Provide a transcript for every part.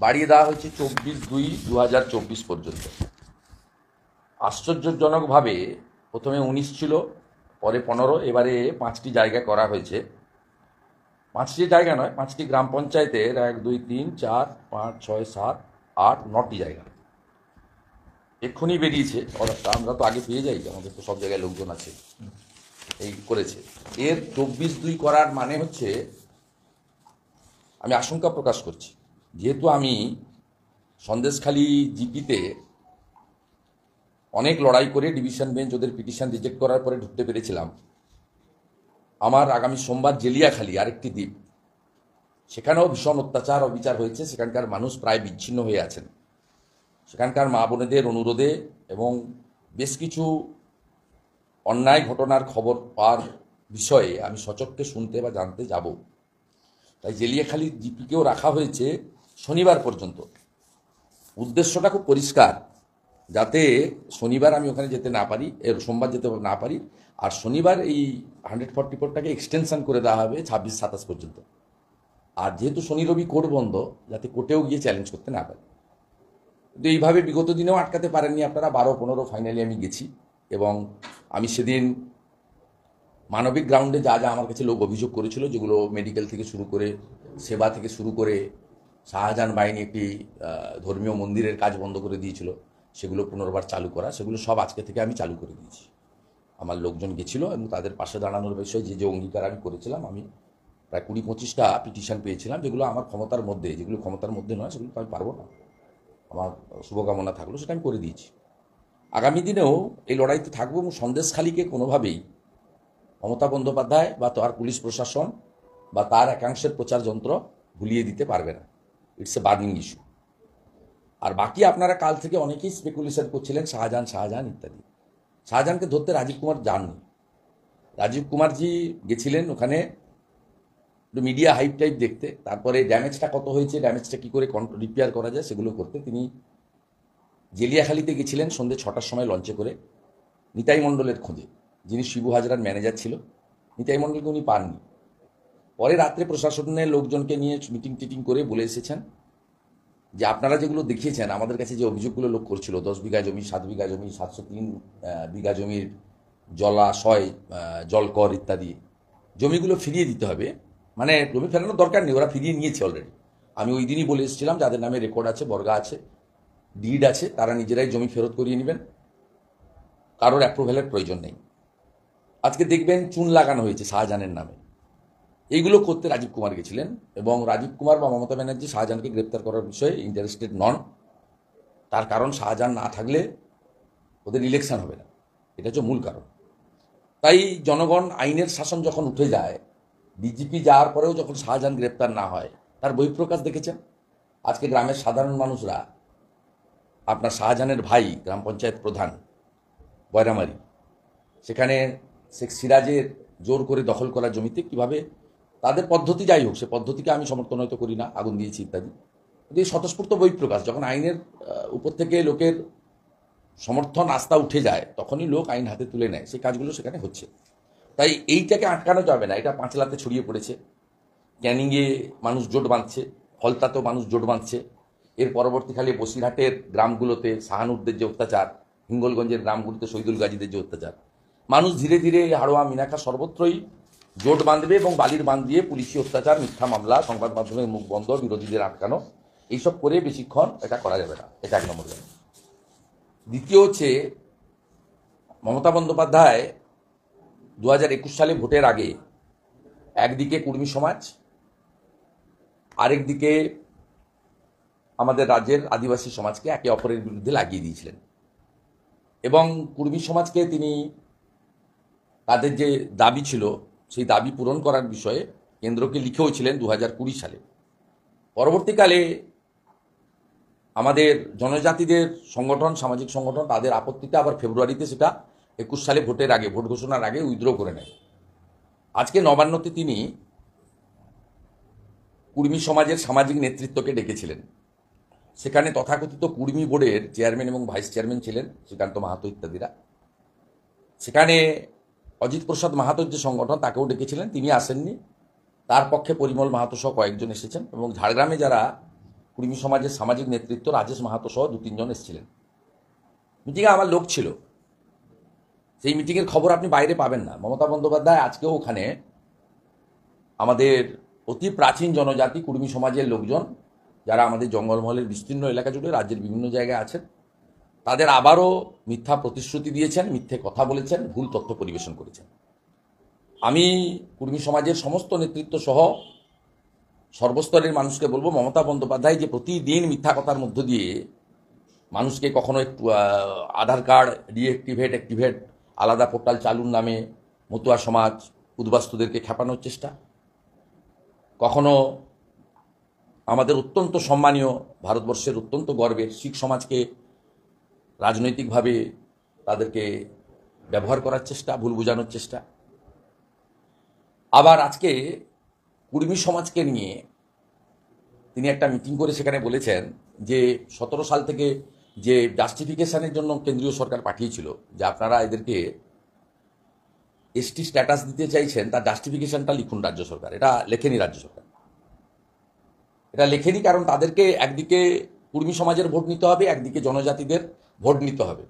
বাড়িয়ে দেওয়া হয়েছে 24/2/2024 পর্যন্ত। আশ্চর্যজনকভাবে প্রথমে 19 ছিল, পরে 15, এবারে 5টি জায়গা করা হয়েছে। 5টি জায়গা নয়, 5টি গ্রাম পঞ্চায়েতের 1 2 3 4 5 6 7 8 9টি জায়গা এক্ষুনি বেরিয়েছে অর্ডারটা। আমরা তো আগে পেয়ে যাই, আমাদের তো সব জায়গায় লোকজন আছে, এই করেছে। এর 24/2 করার মানে হচ্ছে, আমি আশঙ্কা প্রকাশ করছি, যেহেতু আমি সন্দেশখালী জিপিতে অনেক লড়াই করে ডিভিশন বেঞ্চ ওদের পিটিশন রিজেক্ট করার পরে ঢুকতে পেরেছিলাম। আমার আগামী সোমবার জেলিয়াখালী, আরেকটি দ্বীপ, সেখানেও ভীষণ অত্যাচার অবিচার হয়েছে। সেখানকার মানুষ প্রায় বিচ্ছিন্ন হয়ে আছেন। সেখানকার মা বোনেদের অনুরোধে এবং বেশ কিছু অন্যায় ঘটনার খবর পাওয়ার বিষয়ে আমি সচক্ষে শুনতে বা জানতে যাব। তাই জেলিয়াখালীর জিপিকেও রাখা হয়েছে শনিবার পর্যন্ত। উদ্দেশ্যটা খুব পরিষ্কার, যাতে শনিবার আমি ওখানে যেতে না পারি, সোমবার যেতে না পারি, আর শনিবার এই 144টাকে এক্সটেনশন করে দেওয়া হবে 26-27 পর্যন্ত। আর যেহেতু শনি রবি কোর্ট বন্ধ, যাতে কোর্টেও গিয়ে চ্যালেঞ্জ করতে না পারি। কিন্তু এইভাবে বিগত দিনেও আটকাতে পারেননি আপনারা। 12-15 ফাইনালি আমি গেছি, এবং আমি সেদিন মানবিক গ্রাউন্ডে যা যা আমার কাছে লোক অভিযোগ করেছিল, যেগুলো মেডিকেল থেকে শুরু করে, সেবা থেকে শুরু করে, শাহজাহান বাহিনী একটি ধর্মীয় মন্দিরের কাজ বন্ধ করে দিয়েছিল, সেগুলো পুনর্বার চালু করা, সেগুলো সব আজকে থেকে আমি চালু করে দিয়েছি। আমার লোকজন গেছিল এবং তাদের পাশে দাঁড়ানোর বিষয়ে যে যে অঙ্গীকার আমি করেছিলাম, আমি প্রায় 20-25টা পিটিশন পেয়েছিলাম, যেগুলো আমার ক্ষমতার মধ্যে, যেগুলো ক্ষমতার মধ্যে নয় সেগুলো আমি পারবো না, আমার শুভকামনা থাকলো, সেটা আমি করে দিয়েছি। আগামী দিনেও এই লড়াইতে থাকবো, এবং সন্দেশখালীকে কোনোভাবেই মমতা বন্দ্যোপাধ্যায় বা তার পুলিশ প্রশাসন বা তার একাংশের প্রচার যন্ত্র ভুলিয়ে দিতে পারবে না। It's a burning issue. আর বাকি আপনারা কাল থেকে অনেকেই স্পেকুলেশন করছিলেন শাহজাহান ইত্যাদি। শাহজাহানকে ধরতে রাজীব কুমার যাননি। রাজীব কুমারজি গেছিলেন ওখানে একটু মিডিয়া হাইপ টাইপ দেখতে, তারপরে ড্যামেজটা কত হয়েছে, ড্যামেজটা কী করে রিপেয়ার করা যায় সেগুলো করতে তিনি জেলিয়াখালীতে গেছিলেন সন্ধ্যে 6টার সময় লঞ্চে করে, নিতাই মণ্ডলের খোঁজে, যিনি শিবু হাজরার ম্যানেজার ছিল। নিতাই মণ্ডলকে উনি পাননি। পরে রাত্রে প্রশাসনের লোকজনকে নিয়ে মিটিং টিটিং করে বলে এসেছেন যে আপনারা যেগুলো দেখিয়েছেন, আমাদের কাছে যে অভিযোগগুলো লোক করছিল, 10 বিঘা জমি, 7 বিঘা জমি, 703 বিঘা জমির জলাশয়, জলকর ইত্যাদি, জমিগুলো ফিরিয়ে দিতে হবে। মানে জমি ফেরানোর দরকার নেই, ওরা ফিরিয়ে নিয়েছে অলরেডি। আমি ওই দিনই বলে এসেছিলাম, যাদের নামে রেকর্ড আছে, বর্গা আছে, ডিড আছে, তারা নিজেরাই জমি ফেরত করিয়ে নেবেন, কারোর অ্যাপ্রুভ্যালের প্রয়োজন নেই। আজকে দেখবেন চুন লাগানো হয়েছে শাহজাহানের নামে। এইগুলো করতে রাজীব কুমার গেছিলেন, এবং রাজীব কুমার বা মমতা ব্যানার্জি শাহজাহানকে গ্রেপ্তার করার বিষয়ে ইন্টারেস্টেড নন। তার কারণ শাহজাহান না থাকলে ওদের ইলেকশন হবে না, এটা হচ্ছে মূল কারণ। তাই জনগণ, আইনের শাসন যখন উঠে যায়, ডিজিপি যাওয়ার পরেও যখন শাহজাহান গ্রেপ্তার না হয়, তার বহিঃপ্রকাশ দেখেছেন। আজকে গ্রামের সাধারণ মানুষরা, আপনার শাহজাহানের ভাই গ্রাম পঞ্চায়েত প্রধান বয়রামারি, সেখানে শেখ সিরাজের জোর করে দখল করা জমিতে কিভাবে তাদের পদ্ধতি, যাই হোক, সে পদ্ধতিকে আমি সমর্থন হয়তো করি না, আগুন দিয়েছি ইত্যাদি, কিন্তু এই স্বতঃস্ফূর্ত বহিঃপ্রকাশ, যখন আইনের উপর থেকে লোকের সমর্থন আস্থা উঠে যায়, তখনই লোক আইন হাতে তুলে নেয়। সেই কাজগুলো সেখানে হচ্ছে। তাই এইটাকে আটকানো যাবে না। এটা পাঁচলাতে ছড়িয়ে পড়েছে, ক্যানিংয়ে মানুষ জোট বাঁধছে, ফলতাতেও মানুষ জোট বাঁধছে। এর পরবর্তীকালে বসিরহাটের গ্রামগুলোতে শাহানুরদের যে অত্যাচার, হিঙ্গলগঞ্জের গ্রামগুলোতে শহীদুল গাজীদের যে অত্যাচার, মানুষ ধীরে ধীরে হাড়োয়া, মিনাখা সর্বত্রই জোট বাঁধবে, এবং বালির বাঁধ দিয়ে পুলিশি অত্যাচার, মিথ্যা মামলা, সংবাদ মাধ্যমের মুখ বন্ধ, বিরোধীদের আটকানো, এইসব করে বেশিক্ষণ এটা করা যাবে না। এটা 1 নম্বর। দ্বিতীয় হচ্ছে, মমতা বন্দ্যোপাধ্যায় 2021 সালে ভোটের আগে একদিকে কুর্মী সমাজ, আরেকদিকে আমাদের রাজ্যের আদিবাসী সমাজকে একে অপরের বিরুদ্ধে লাগিয়ে দিয়েছিলেন, এবং কুর্মী সমাজকে তিনি তাদের যে দাবি ছিল সেই দাবি পূরণ করার বিষয়ে কেন্দ্রকে লিখেও ছিলেন 2020 সালে। পরবর্তীকালে আমাদের জনজাতিদের সংগঠন, সামাজিক সংগঠন, তাদের আপত্তিতে আবার ফেব্রুয়ারিতে সেটা 21 সালে ভোটের আগে, ভোট ঘোষণার আগে উইথড্র করে নেয়। আজকে নবান্নতে তিনি কুর্মী সমাজের সামাজিক নেতৃত্বকে ডেকেছিলেন। সেখানে তথাকথিত কুর্মী বোর্ডের চেয়ারম্যান এবং ভাইস চেয়ারম্যান ছিলেন শ্রীকান্ত মাহাতো ইত্যাদিরা। সেখানে অজিত প্রসাদ মাহাতোর যে সংগঠন, তাকেও ডেকেছিলেন, তিনি আসেননি। তার পক্ষে পরিমল মাহাতো সহ কয়েকজন এসেছেন, এবং ঝাড়গ্রামে যারা কুর্মী সমাজের সামাজিক নেতৃত্ব রাজেশ মাহাতো সহ 2-3 জন এসেছিলেন। মিটিংয়ে আমার লোক ছিল, সেই মিটিংয়ের খবর আপনি বাইরে পাবেন না। মমতা বন্দ্যোপাধ্যায় আজকেও ওখানে আমাদের অতি প্রাচীন জনজাতি কুর্মী সমাজের লোকজন, যারা আমাদের জঙ্গলমহলের বিস্তীর্ণ এলাকা জুড়ে রাজ্যের বিভিন্ন জায়গায় আছেন, তাদের আবারও মিথ্যা প্রতিশ্রুতি দিয়েছেন, মিথ্যে কথা বলেছেন, ভুল তথ্য পরিবেশন করেছেন। আমি কুর্মী সমাজের সমস্ত নেতৃত্ব সহ সর্বস্তরের মানুষকে বলবো, মমতা বন্দ্যোপাধ্যায় যে প্রতিদিন মিথ্যা কথার মধ্য দিয়ে মানুষকে কখনো একটু আধার কার্ড অ্যাক্টিভেট আলাদা পোর্টাল চালুর নামে মতুয়া সমাজ উদ্বাস্তুদেরকে খেপানোর চেষ্টা, কখনো আমাদের অত্যন্ত সম্মানীয় ভারতবর্ষের অত্যন্ত গর্বের শিখ সমাজকে রাজনৈতিকভাবে তাদেরকে ব্যবহার করার চেষ্টা, ভুল বোঝানোর চেষ্টা। আবার আজকে কুর্মী সমাজকে নিয়ে তিনি একটা মিটিং করে সেখানে বলেছেন যে 17 সাল থেকে যে জাস্টিফিকেশনের জন্য কেন্দ্রীয় সরকার পাঠিয়েছিল যে আপনারা এদেরকে এসটি স্ট্যাটাস দিতে চাইছেন, তার জাস্টিফিকেশনটা লিখুন রাজ্য সরকার। এটা লেখেনি রাজ্য সরকার, এটা লেখেনি, কারণ তাদেরকে একদিকে কুর্মী সমাজের ভোট নিতে হবে, একদিকে জনজাতিদের ভোট নিতে হবে।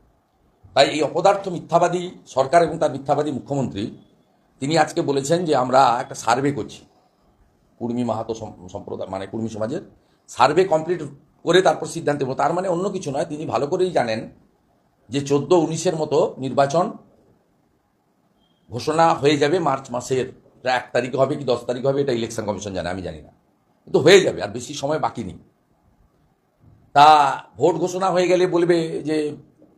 তাই এই অপদার্থ মিথ্যাবাদী সরকার এবং তার মিথ্যাবাদী মুখ্যমন্ত্রী তিনি আজকে বলেছেন যে আমরা একটা সার্ভে করছি কুর্মী মাহাতো সম্প্রদায় মানে কুর্মী সমাজের, সার্ভে কমপ্লিট করে তারপর সিদ্ধান্ত নেব। তার মানে অন্য কিছু নয়, তিনি ভালো করেই জানেন যে 14-19-এর মতো নির্বাচন ঘোষণা হয়ে যাবে মার্চ মাসের 1 তারিখ হবে কি 10 তারিখ হবে, এটা ইলেকশন কমিশন জানে, আমি জানি না, কিন্তু হয়ে যাবে, আর বেশি সময় বাকি নেই। তা ভোট ঘোষণা হয়ে গেলে বলবে যে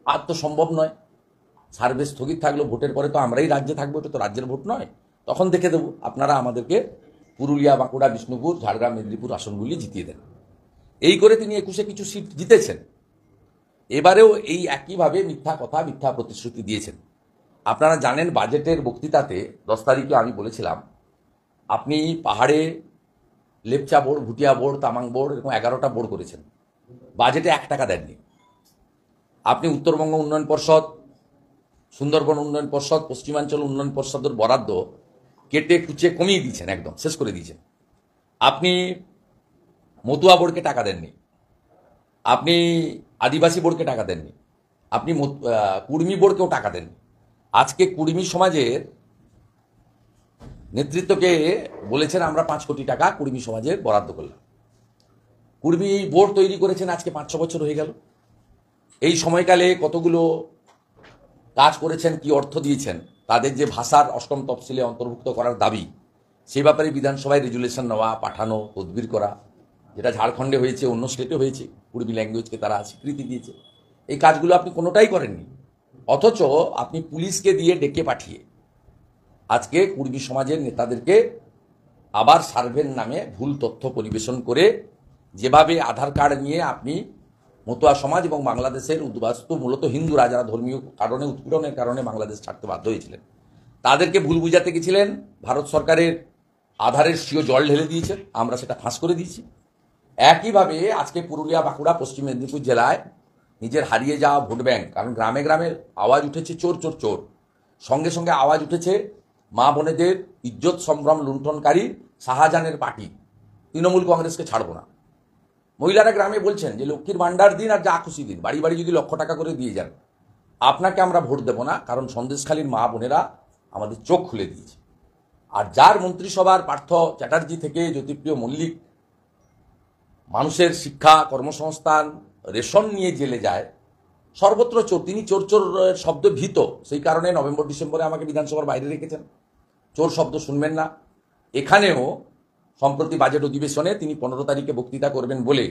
আর তো সম্ভব নয়, সার্ভে স্থগিত থাকলো, ভোটের পরে তো আমরাই রাজ্যে থাকবো, এটা তো রাজ্যের ভোট নয়, তখন দেখে দেবো, আপনারা আমাদেরকে পুরুলিয়া, বাঁকুড়া, বিষ্ণুপুর, ঝাড়গ্রাম, মেদিনীপুর আসনগুলি জিতিয়ে দেন। এই করে তিনি 21-এ কিছু সিট জিতেছেন। এবারেও এই একইভাবে মিথ্যা কথা, মিথ্যা প্রতিশ্রুতি দিয়েছেন। আপনারা জানেন বাজেটের বক্তৃতাতে 10 তারিখে আমি বলেছিলাম আপনি পাহাড়ে Lepcha board, Bhutia board, Tamang board, এরকম 11টা বোর্ড করেছেন, বাজেটে 1 টাকা দেননি। আপনি উত্তরবঙ্গ উন্নয়ন পর্ষদ, সুন্দরবন উন্নয়ন পর্ষদ, পশ্চিমাঞ্চল উন্নয়ন পর্ষদের বরাদ্দ কেটে কুচে কমিয়ে দিয়েছেন, একদম শেষ করে দিয়েছেন। আপনি মতুয়া বোর্ডকে টাকা দেননি, আপনি আদিবাসী বোর্ডকে টাকা দেননি, আপনি কুর্মী বোর্ডকেও টাকা দেননি। আজকে কুর্মী সমাজের নেতৃত্বকে বলেছেন আমরা 5 কোটি টাকা কুর্মী সমাজের বরাদ্দ করলাম। কুর্মী বোর্ড তৈরি করেছেন আজকে 5-6 বছর হয়ে গেল। এই সময়কালে কতগুলো কাজ করেছেন, কি অর্থ দিয়েছেন, তাদের যে ভাষার 8ম তফসিলে অন্তর্ভুক্ত করার দাবি, সেই ব্যাপারে বিধানসভায় রেজুলেশন নেওয়া, পাঠানো, তদবির করা, যেটা ঝাড়খণ্ডে হয়েছে, অন্য স্টেটে হয়েছে, কুর্মী ল্যাঙ্গুয়েজকে তারা স্বীকৃতি দিয়েছে। এই কাজগুলো আপনি কোনোটাই করেননি, অথচ আপনি পুলিশকে দিয়ে ডেকে পাঠিয়ে আজকে কুর্মী সমাজের নেতাদেরকে আবার সার্ভের নামে ভুল তথ্য পরিবেশন করে, যেভাবে আধার কার্ড নিয়ে আপনি মতুয়া সমাজ এবং বাংলাদেশের উদ্বাস্তু মূলত হিন্দুরা, যারা ধর্মীয় কারণে উৎপীড়নের কারণে বাংলাদেশ ছাড়তে বাধ্য হয়েছিলেন, তাদেরকে ভুল বুঝাতে গেছিলেন। ভারত সরকারের আধারের স্বীয় জল ঢেলে দিয়েছে, আমরা সেটা ফাঁস করে দিয়েছি। একইভাবে আজকে পুরুলিয়া, বাঁকুড়া, পশ্চিম মেদিনীপুর জেলায় নিজের হারিয়ে যাওয়া ভোট ব্যাংক, কারণ গ্রামে গ্রামে আওয়াজ উঠেছে চোর চোর চোর, সঙ্গে সঙ্গে আওয়াজ উঠেছে মা বোনেদের ইজ্জত সম্ভ্রম লুণ্ঠনকারী শাহজাহানের পার্টি, তৃণমূল কংগ্রেসকে ছাড়বো না। মহিলারা গ্রামে বলছেন যে লক্ষ্মীর ভাণ্ডার দিন আর যা খুশি দিন, বাড়ি বাড়ি যদি 1,00,000 টাকা করে দিয়ে যান, আপনাকে আমরা ভোট দেব না, কারণ সন্দেশখালীর মা বোনেরা আমাদের চোখ খুলে দিয়েছে। আর যার মন্ত্রিসভার পার্থ চ্যাটার্জি থেকে জ্যোতিপ্রিয় মল্লিক মানুষের শিক্ষা, কর্মসংস্থান, রেশন নিয়ে জেলে যায়, সর্বত্র চোর, তিনি চোর চোর শব্দ ভীত, সেই কারণে নভেম্বর ডিসেম্বরে আমাকে বিধানসভার বাইরে রেখেছেন, চোর শব্দ শুনবেন না। এখানেও সম্প্রতি বাজেট অধিবেশনে তিনি 15 তারিখে বক্তৃতা করবেন বলে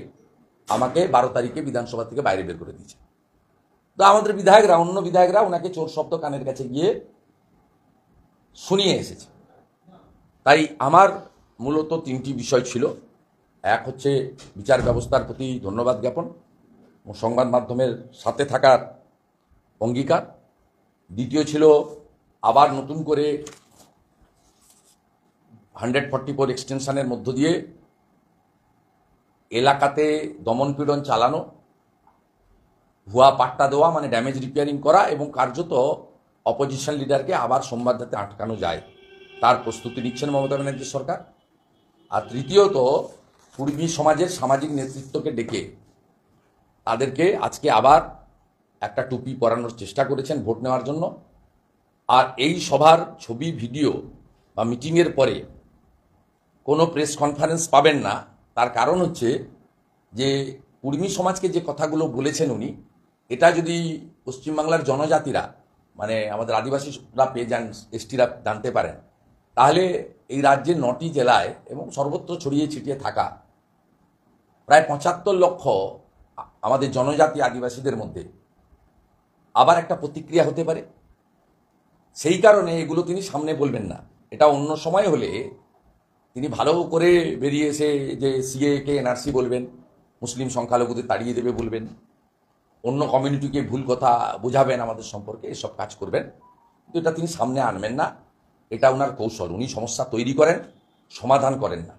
আমাকে 12 তারিখে বিধানসভা থেকে বাইরে বের করে দিয়েছে। তো আমাদের বিধায়করা, অন্য বিধায়করা ওনাকে চোর শব্দ কানের কাছে গিয়ে শুনিয়ে এসেছে। তাই আমার মূলত 3টি বিষয় ছিল। এক হচ্ছে বিচার ব্যবস্থার প্রতি ধন্যবাদ জ্ঞাপন ও সংবাদ মাধ্যমের সাথে থাকার অঙ্গীকার। দ্বিতীয় ছিল আবার নতুন করে 144 এক্সটেনশনের মধ্য দিয়ে এলাকাতে দমনপীড়ন চালানো, ভুয়া পাট্টা দেওয়া, মানে ড্যামেজ রিপেয়ারিং করা, এবং কার্যত অপোজিশন লিডারকে আবার সংবাদদাতে আটকানো যায়, তার প্রস্তুতি নিচ্ছেন মমতা ব্যানার্জি সরকার। আর তৃতীয়ত কুর্মী সমাজের সামাজিক নেতৃত্বকে ডেকে তাদেরকে আজকে আবার একটা টুপি পরানোর চেষ্টা করেছেন ভোট নেওয়ার জন্য। আর এই সভার ছবি, ভিডিও বা মিটিংয়ের পরে কোনো প্রেস কনফারেন্স পাবেন না। তার কারণ হচ্ছে যে কুর্মী সমাজকে যে কথাগুলো বলেছেন উনি, এটা যদি পশ্চিমবাংলার জনজাতিরা, মানে আমাদের আদিবাসীরা পেয়ে যান, এসটিরা জানতে পারেন, তাহলে এই রাজ্যের 9টি জেলায় এবং সর্বত্র ছড়িয়ে ছিটিয়ে থাকা প্রায় 75 লক্ষ আমাদের জনজাতি আদিবাসীদের মধ্যে আবার একটা প্রতিক্রিয়া হতে পারে। সেই কারণে এগুলো তিনি সামনে বলবেন না। এটা অন্য সময় হলে তিনি ভালো করে বেরিয়ে এসে যে সিএ কে এনআরসি বলবেন, মুসলিম সংখ্যালঘুদের তাড়িয়ে দেবে বলবেন, অন্য কমিউনিটিকে ভুল কথা বোঝাবেন আমাদের সম্পর্কে, এসব কাজ করবেন। কিন্তু এটা তিনি সামনে আনবেন না। এটা ওনার কৌশল। উনি সমস্যা তৈরি করেন, সমাধান করেন না।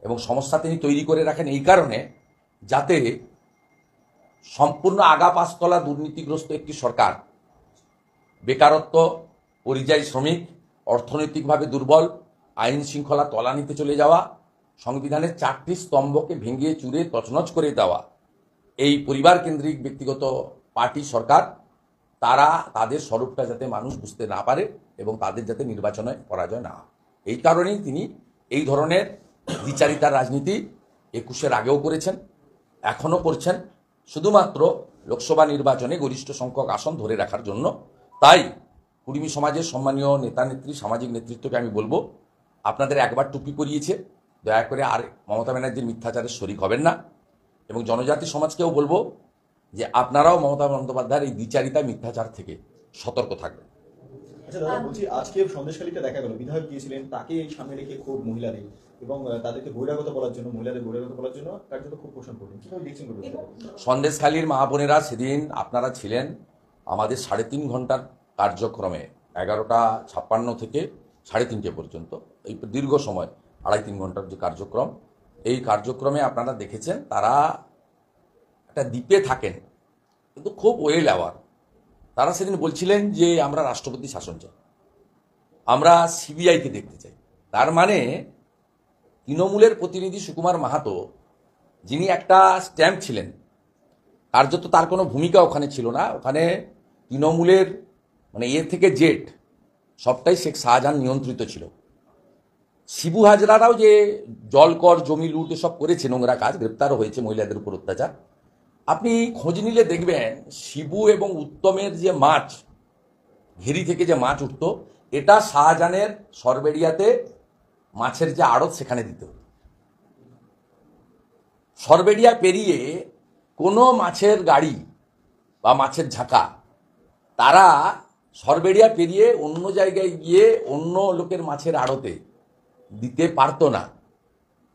এবং সমস্যা তিনি তৈরি করে রাখেন এই কারণে, যাতে সম্পূর্ণ আগা পাঁচতলা দুর্নীতিগ্রস্ত একটি সরকার, বেকারত্ব, পরিযায়ী শ্রমিক, অর্থনৈতিকভাবে দুর্বল, আইন শৃঙ্খলা তলানিতে চলে যাওয়া, সংবিধানের 4টি স্তম্ভকে ভেঙে চুরে তছনছ করে দেওয়া এই পরিবার কেন্দ্রিক ব্যক্তিগত পার্টি সরকার, তারা তাদের স্বরূপটা যাতে মানুষ বুঝতে না পারে এবং তাদের যাতে নির্বাচনে পরাজয় না হয়। এই কারণেই তিনি এই ধরনের দ্বিচারিতার রাজনীতি 21-এর আগেও করেছেন, এখনও করছেন, শুধুমাত্র লোকসভা নির্বাচনে গরিষ্ঠ সংখ্যক আসন ধরে রাখার জন্য। তাই কুর্মী সমাজের সম্মানীয় নেতা নেত্রী, সামাজিক নেতৃত্বকে আমি বলবো, আপনাদের একবার টুপি পরিয়েছে, দয়া করে আর মমতা ব্যানার্জির মিথ্যাচারের শরিক হবেন না। এবং জনজাতি সমাজকেও বলবো যে আপনারাও মমতা বন্দ্যোপাধ্যায়ের এই দ্বিচারিতা, মিথ্যাচার থেকে সতর্ক থাকবেন। আচ্ছা দাদা, বলছি আজকে সন্দেশখালীতে দেখা গেল বিধায়ক গিয়েছিলেন, তাকে সামনে রেখে খুব মহিলাদের এবং তাদেরকে বহিরাগত বলার জন্য, মহিলাদের বহিরাগত বলার জন্য কার্যত খুব পোষণ করলেন। কিভাবে দেখছেন? সন্দেশখালীর মা বোনেরা, সেদিন আপনারা ছিলেন আমাদের 3.5 ঘন্টার কার্যক্রমে, 11:56 থেকে 3:30 পর্যন্ত, এই দীর্ঘ সময় 2.5-3 ঘন্টার যে কার্যক্রম, এই কার্যক্রমে আপনারা দেখেছেন তারা একটা দ্বীপে থাকেন কিন্তু খুব ওয়েল অ্যাওয়ার। তারা সেদিন বলছিলেন যে আমরা রাষ্ট্রপতি শাসন চাই, আমরা সিবিআইকে দেখতে চাই। তার মানে তৃণমূলের প্রতিনিধি সুকুমার মাহাতো, যিনি একটা স্ট্যাম্প ছিলেন, কার্যত তার কোনো ভূমিকা ওখানে ছিল না। ওখানে তৃণমূলের মানে এ থেকে জেড সবটাই শেখ শাহজাহান নিয়ন্ত্রিত ছিল। শিবু হাজরারাও যে জলকর, জমি লুট এসব করেছে, নোংরা কাজ, গ্রেপ্তারও হয়েছে মহিলাদের উপর অত্যাচার। আপনি খোঁজ নিলে দেখবেন শিবু এবং উত্তমের যে মাছ, ঘেরি থেকে যে মাছ উঠত, এটা শাহজাহানের সরবেরিয়াতে মাছের যে আড়ত সেখানে দিত। সরবেরিয়া পেরিয়ে কোনো মাছের গাড়ি বা মাছের ঝাঁকা তারা সরবেরিয়া পেরিয়ে অন্য জায়গায় গিয়ে অন্য লোকের মাছের আড়তে দিতে পারত না।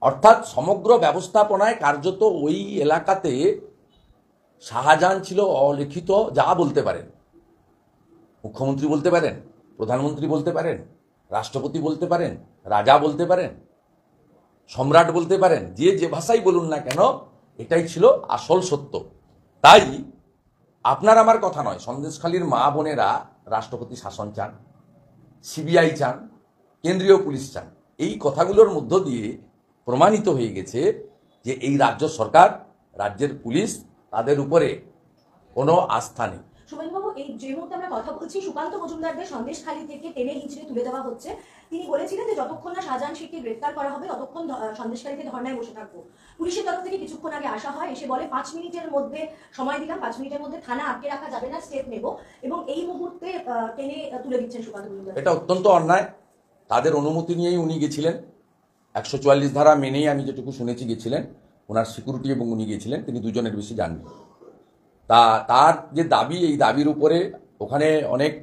অর্থাৎ সমগ্র ব্যবস্থাপনায় কার্যত ওই এলাকাতে শাহজাহান ছিল অলিখিত। যা বলতে পারেন, মুখ্যমন্ত্রী বলতে পারেন, প্রধানমন্ত্রী বলতে পারেন, রাষ্ট্রপতি বলতে পারেন, রাজা বলতে পারেন, সম্রাট বলতে পারেন, যে ভাষাই বলুন না কেন, এটাই ছিল আসল সত্য। তাই আপনার আমার কথা নয়, সন্দেশখালীর মা বোনেরা রাষ্ট্রপতি শাসন চান, সিবিআই চান, কেন্দ্রীয় পুলিশ চান। এই কথাগুলোর মধ্য দিয়ে প্রমাণিত হয়ে গেছে যে এই রাজ্য সরকার, রাজ্যের পুলিশ, তাদের উপরে কোনো আস্থা নেই। সুমেনবাবু, এই যে মুহূর্তে আমরা কথা বলছি, সুকান্ত মজুমদারদের সন্দেশখালী থেকে টেনে হিঁচড়ে তুলে দেওয়া হচ্ছে। তিনি বলেছিলেন যে যতক্ষণ না শাহজাহান শেখকে গ্রেফতার করা হবে ততক্ষণ সন্দেশখালীতে ধর্নায় বসে থাকবো। পুলিশের তরফ থেকে কিছুক্ষণ আগে আসা হয়, এসে বলে 5 মিনিটের মধ্যে সময় দিলাম, 5 মিনিটের মধ্যে থানা আটকে রাখা যাবে না, স্টেপ নেব। এবং এই মুহূর্তে টেনে তুলে দিচ্ছেন সুকান্ত মজুমদার। এটা অত্যন্ত অন্যায়। তাদের অনুমতি নিয়েই উনি গেছিলেন, 144 ধারা মেনেই আমি যেটুকু শুনেছি গেছিলেন। ওনার সিকিউরিটি এবং উনি গিয়েছিলেন, তিনি 2 জনের বেশি যাননি। তার যে দাবি, এই দাবির উপরে ওখানে অনেক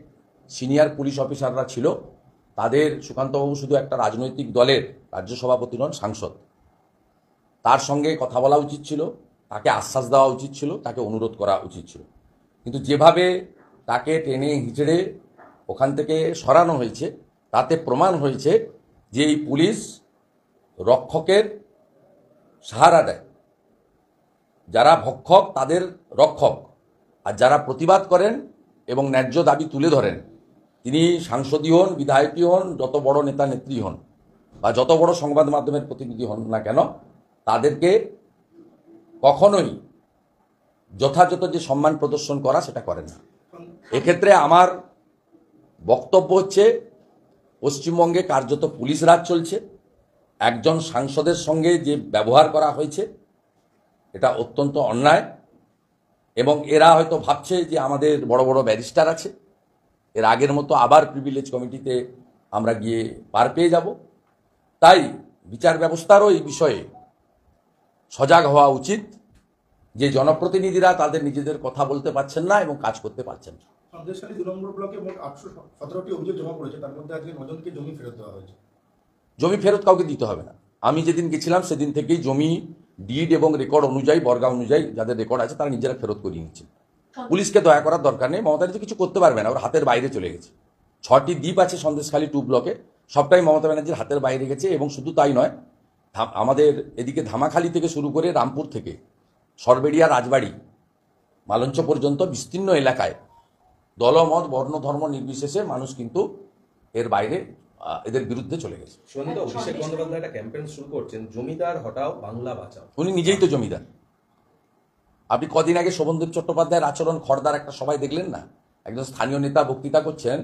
সিনিয়র পুলিশ অফিসাররা ছিল। তাদের, সুকান্তবাবু শুধু একটা রাজনৈতিক দলের রাজ্য সভাপতি নন, সাংসদ। তার সঙ্গে কথা বলা উচিত ছিল, তাকে আশ্বাস দেওয়া উচিত ছিল, তাকে অনুরোধ করা উচিত ছিল। কিন্তু যেভাবে তাকে টেনে হিঁচড়ে ওখান থেকে সরানো হয়েছে, তাতে প্রমাণ হয়েছে যে এই পুলিশ রক্ষকের সাহারা দেয়। যারা ভক্ষক তাদের রক্ষক, আর যারা প্রতিবাদ করেন এবং ন্যায্য দাবি তুলে ধরেন, তিনি সাংসদই হন, বিধায়কই হন, যত বড় নেতা নেত্রী হন বা যত বড় সংবাদ মাধ্যমের প্রতিনিধি হন না কেন, তাদেরকে কখনোই যথাযথ যে সম্মান প্রদর্শন করা সেটা করেন না। এক্ষেত্রে আমার বক্তব্য হচ্ছে, পশ্চিমবঙ্গে কার্যত পুলিশ রাজ চলছে। একজন সাংসদের সঙ্গে যে ব্যবহার করা হয়েছে এটা অত্যন্ত অন্যায়, এবং এরা হয়তো ভাবছে যে আমাদের বড় বড় ব্যারিস্টার আছে, এর আগের মতো আবার প্রিভিলেজ কমিটিতে আমরা গিয়ে পার পেয়ে যাব। তাই বিচার ব্যবস্থারও এই বিষয়ে সজাগ হওয়া উচিত যে জনপ্রতিনিধিরা তাদের নিজেদের কথা বলতে পারছেন না এবং কাজ করতে পারছেন না। সন্দেশখালী 2 নম্বর ব্লকে মোট 817টি অভিযোগ জমা পড়েছে, তার মধ্যে আজকে 9 জনকে জমি ফেরত দেওয়া হয়েছে। জমি ফেরত কাউকে দিতে হবে না। আমি যেদিন গেছিলাম সেদিন থেকেই জমি ডিড এবং রেকর্ড অনুযায়ী, বর্গা অনুযায়ী যাদের রেকর্ড আছে তারা নিজেরা ফেরত করিয়ে নিচ্ছে। পুলিশকে দয়া করার দরকার নেই, মমতা ব্যানার্জি কিছু করতে পারবে না, ওর হাতের বাইরে চলে গেছে। 6টি দ্বীপ আছে সন্দেশখালী 2 ব্লকে, সবটাই মমতা ব্যানার্জির হাতের বাইরে গেছে। এবং শুধু তাই নয়, আমাদের এদিকে ধামাখালী থেকে শুরু করে রামপুর থেকে সরবেড়িয়া, রাজবাড়ি, মালঞ্চ পর্যন্ত বিস্তীর্ণ এলাকায় দলমত, বর্ণ, ধর্ম নির্বিশেষে মানুষ কিন্তু এর বাইরে এদের বিরুদ্ধে চলে গেছে। শুনুন, অভিষেক বন্দ্যোপাধ্যায় একটা ক্যাম্পেইন শুরু করছেন, জমিদার হটাও, বাংলা বাঁচাও। উনি নিজেই তো জমিদার। আপনি কদিন আগে শোভনদেব চট্টোপাধ্যায়ের আচরণ খড়দার একটা সবাই দেখলেন না? একজন স্থানীয় নেতা বক্তৃতা করছেন,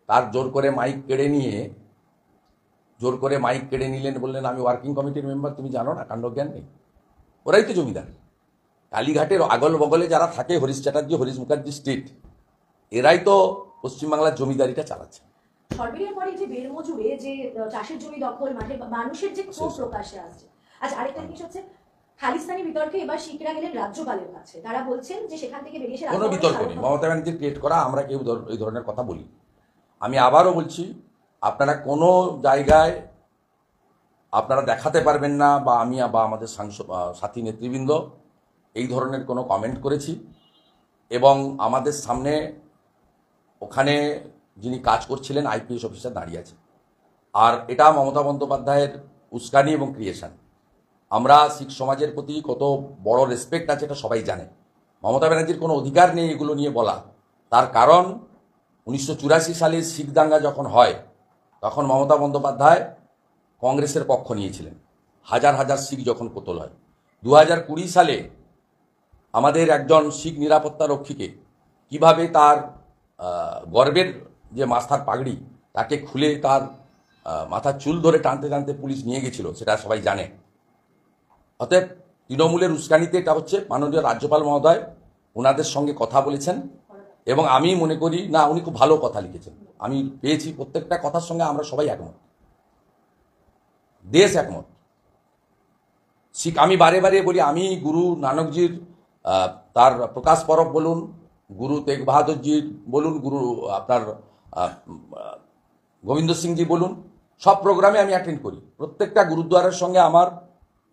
তার জোর করে মাইক কেড়ে নিলেন, বললেন আমি ওয়ার্কিং কমিটির মেম্বার, তুমি জানো না, কাণ্ডজ্ঞান নেই। ওরাই তো জমিদার। কালীঘাটের আগল বগলে যারা থাকে, হরিশ চ্যাটার্জি, হরিশ মুখার্জি স্ট্রিট, এরাই তো পশ্চিমবাংলার জমিদারিটা চালাচ্ছে। সরবেরিয়ার পরে যে বেরমজুরে যে চাষের জমি দখল, মাঠে মানুষের যে ক্ষোভ প্রকাশ্যে আসছে। আচ্ছা, আরেকটা জিনিস হচ্ছে, খালিস্তানি বিতর্কে এবার শিখরা গেলেন রাজ্যপালের কাছে। তারা বলছেন যে সেখান থেকে বেরিয়ে এসে কোনো বিতর্ক নেই, মমতা ব্যানার্জির ক্রিয়েট করা, আমরা কেউ এই ধরনের কথা বলি। আমি আবারও বলছি, আপনারা কোনো জায়গায় আপনারা দেখাতে পারবেন না, বা আমি বা আমাদের সাথী নেতৃবৃন্দ এই ধরনের কোনো কমেন্ট করেছি। এবং আমাদের সামনে ওখানে যিনি কাজ করছিলেন আইপিএস অফিসার দাঁড়িয়ে আছে। আর এটা মমতা বন্দ্যোপাধ্যায়ের উস্কানি এবং ক্রিয়েশন। আমরা শিখ সমাজের প্রতি কত বড় রেসপেক্ট আছে এটা সবাই জানে। মমতা ব্যানার্জির কোনো অধিকার নেই এগুলো নিয়ে বলা। তার কারণ 1984 সালে শিখ দাঙ্গা যখন হয়, তখন মমতা বন্দ্যোপাধ্যায় কংগ্রেসের পক্ষ নিয়েছিলেন। হাজার হাজার শিখ যখন কতল হয়। 2020 সালে আমাদের একজন শিখ নিরাপত্তা রক্ষীকে কিভাবে তার গর্বের যে মাথার পাগড়ি তাকে খুলে তার মাথার চুল ধরে টানতে টানতে পুলিশ নিয়ে গেছিল, সেটা সবাই জানে। অতএব তৃণমূলের উস্কানিতে এটা হচ্ছে। মাননীয় রাজ্যপাল মহোদয় ওনাদের সঙ্গে কথা বলেছেন, এবং আমি মনে করি না, উনি খুব ভালো কথা লিখেছেন। আমি পেয়েছি প্রত্যেকটা কথার সঙ্গে আমরা সবাই একমত, দেশ একমত। শিখ, আমি বারে বারে বলি, আমি গুরু নানকজির তার প্রকাশ পরব বলুন, গুরু তেগ বাহাদুরজির বলুন, গুরু আপনার গোবিন্দ সিংজি বলুন, সব প্রোগ্রামে আমি অ্যাটেন্ড করি। প্রত্যেকটা গুরুদ্বারের সঙ্গে আমার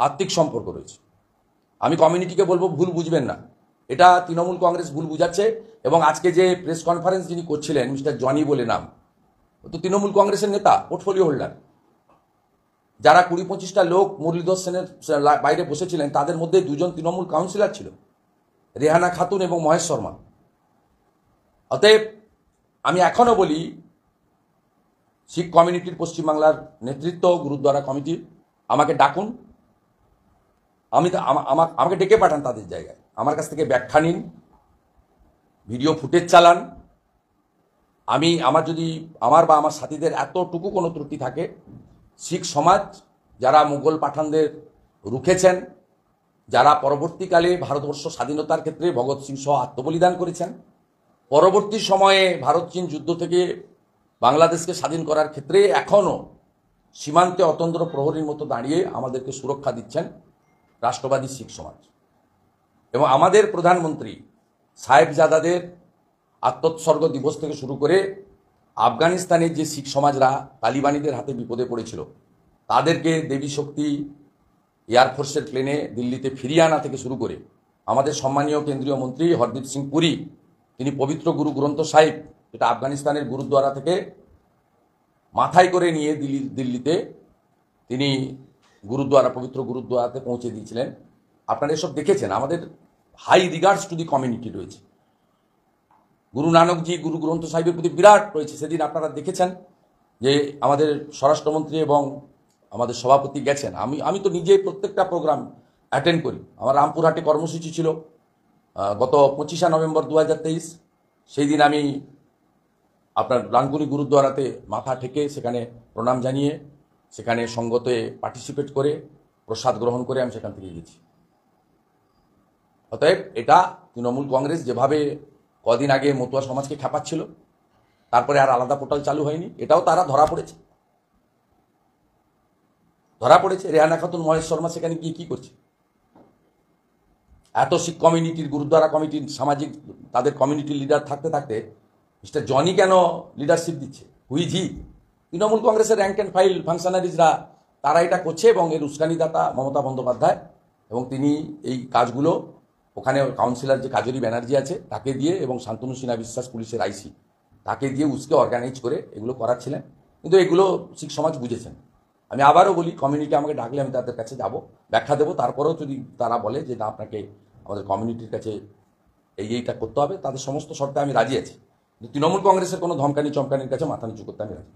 আত্মিক সম্পর্ক রয়েছে। আমি কমিউনিটিকে বলবো, ভুল বুঝবেন না, এটা তৃণমূল কংগ্রেস ভুল বুঝাচ্ছে। এবং আজকে যে প্রেস কনফারেন্স যিনি করছিলেন, মিস্টার জনি বলে নাম, তো তৃণমূল কংগ্রেসের নেতা, পোর্টফোলিও হোল্ডার। যারা 20-25টা লোক মুরলীধর সেনের বাইরে বসেছিলেন, তাদের মধ্যে 2 জন তৃণমূল কাউন্সিলর ছিল, রেহানা খাতুন এবং মহেশ শর্মা। অতএব আমি এখনো বলি, শিখ কমিউনিটির পশ্চিমবাংলার নেতৃত্ব, গুরুদ্বারা কমিটি আমাকে ডাকুন, আমাকে ডেকে পাঠান তাদের জায়গায়, আমার কাছ থেকে ব্যাখ্যা নিন, ভিডিও ফুটেজ চালান। আমার বা আমার সাথীদের এতটুকু কোনো ত্রুটি থাকে, শিখ সমাজ যারা মুঘল পাঠানদের রুখেছেন, যারা পরবর্তীকালে ভারতবর্ষ স্বাধীনতার ক্ষেত্রে ভগৎ সিং সহ আত্মবলিদান করেছেন, পরবর্তী সময়ে ভারত চীন যুদ্ধ থেকে বাংলাদেশকে স্বাধীন করার ক্ষেত্রে এখনও সীমান্তে অতন্দ্র প্রহরীর মতো দাঁড়িয়ে আমাদেরকে সুরক্ষা দিচ্ছেন রাষ্ট্রবাদী শিখ সমাজ। এবং আমাদের প্রধানমন্ত্রী সাহেবজাদাদের আত্মোৎসর্গ দিবস থেকে শুরু করে আফগানিস্তানের যে শিখ সমাজরা তালিবানিদের হাতে বিপদে পড়েছিল, তাদেরকে দেবী শক্তি এয়ারফোর্সের প্লেনে দিল্লিতে ফিরিয়ে আনা থেকে শুরু করে আমাদের সম্মানীয় কেন্দ্রীয় মন্ত্রী হরদীপ সিং পুরী, তিনি পবিত্র গুরু গ্রন্থ সাহিব, যেটা আফগানিস্তানের গুরুদ্বারা থেকে মাথায় করে নিয়ে দিল্লিতে তিনি পবিত্র গুরুদ্বারাতে পৌঁছে দিয়েছিলেন। আপনারা এসব দেখেছেন। আমাদের high regards to the community রয়েছে। গুরু নানকজি, গুরু গ্রন্থ সাহিবের প্রতি বিরাট রয়েছে। সেদিন আপনারা দেখেছেন যে আমাদের স্বরাষ্ট্রমন্ত্রী এবং আমাদের সভাপতি গেছেন, আমি তো নিজে প্রত্যেকটা প্রোগ্রাম অ্যাটেন্ড করি। আমার রামপুরহাটে কর্মসূচি ছিল গত 25 নভেম্বর 2023। সেই দিন আমি আপনার রানকুনি গুরুদ্বারাতে মাথা ঠেকে সেখানে প্রণাম জানিয়ে সেখানে সঙ্গতে পার্টিসিপেট করে প্রসাদ গ্রহণ করে আমি সেখান থেকে গেছি। অতএব এটা তৃণমূল কংগ্রেস যেভাবে কদিন আগে মতুয়া সমাজকে খেপাচ্ছিল, তারপরে আর আলাদা পোর্টাল চালু হয়নি, এটাও তারা ধরা পড়েছে। রেহানা খাতুন, মহেশ শর্মা সেখানে গিয়ে কি করছে? এত শিখ কমিউনিটির, গুরুদ্বারা কমিটির, সামাজিক তাদের কমিউনিটির লিডার থাকতে থাকতে মিস্টার জনি কেন লিডারশিপ দিচ্ছে? হুইজি তৃণমূল কংগ্রেসের র্যাঙ্ক অ্যান্ড ফাইল ফাংশনারিজরা তারা এটা করছে, এবং এর উস্কানিদাতা মমতা বন্দ্যোপাধ্যায়, এবং তিনি এই কাজগুলো ওখানে কাউন্সিলর যে কাজরি ব্যানার্জি আছে তাকে দিয়ে, এবং শান্তনু সিনহা বিশ্বাস পুলিশের আইসি তাকে দিয়ে উসকে অর্গানাইজ করে এগুলো করাচ্ছিলেন। কিন্তু এগুলো শিখ সমাজ বুঝেছেন। আমি আবারও বলি, কমিউনিটি আমাকে ডাকলে আমি তাদের কাছে যাব, ব্যাখ্যা দেবো। তারপরেও যদি তারা বলে যে না, আপনাকে আমাদের কমিউনিটির কাছে এইটা করতে হবে, তাদের সমস্ত শর্তে আমি রাজি আছি। কিন্তু তৃণমূল কংগ্রেসের কোনো ধমকানি চমকানির কাছে মাথা নিচু করতে আমি রাজি।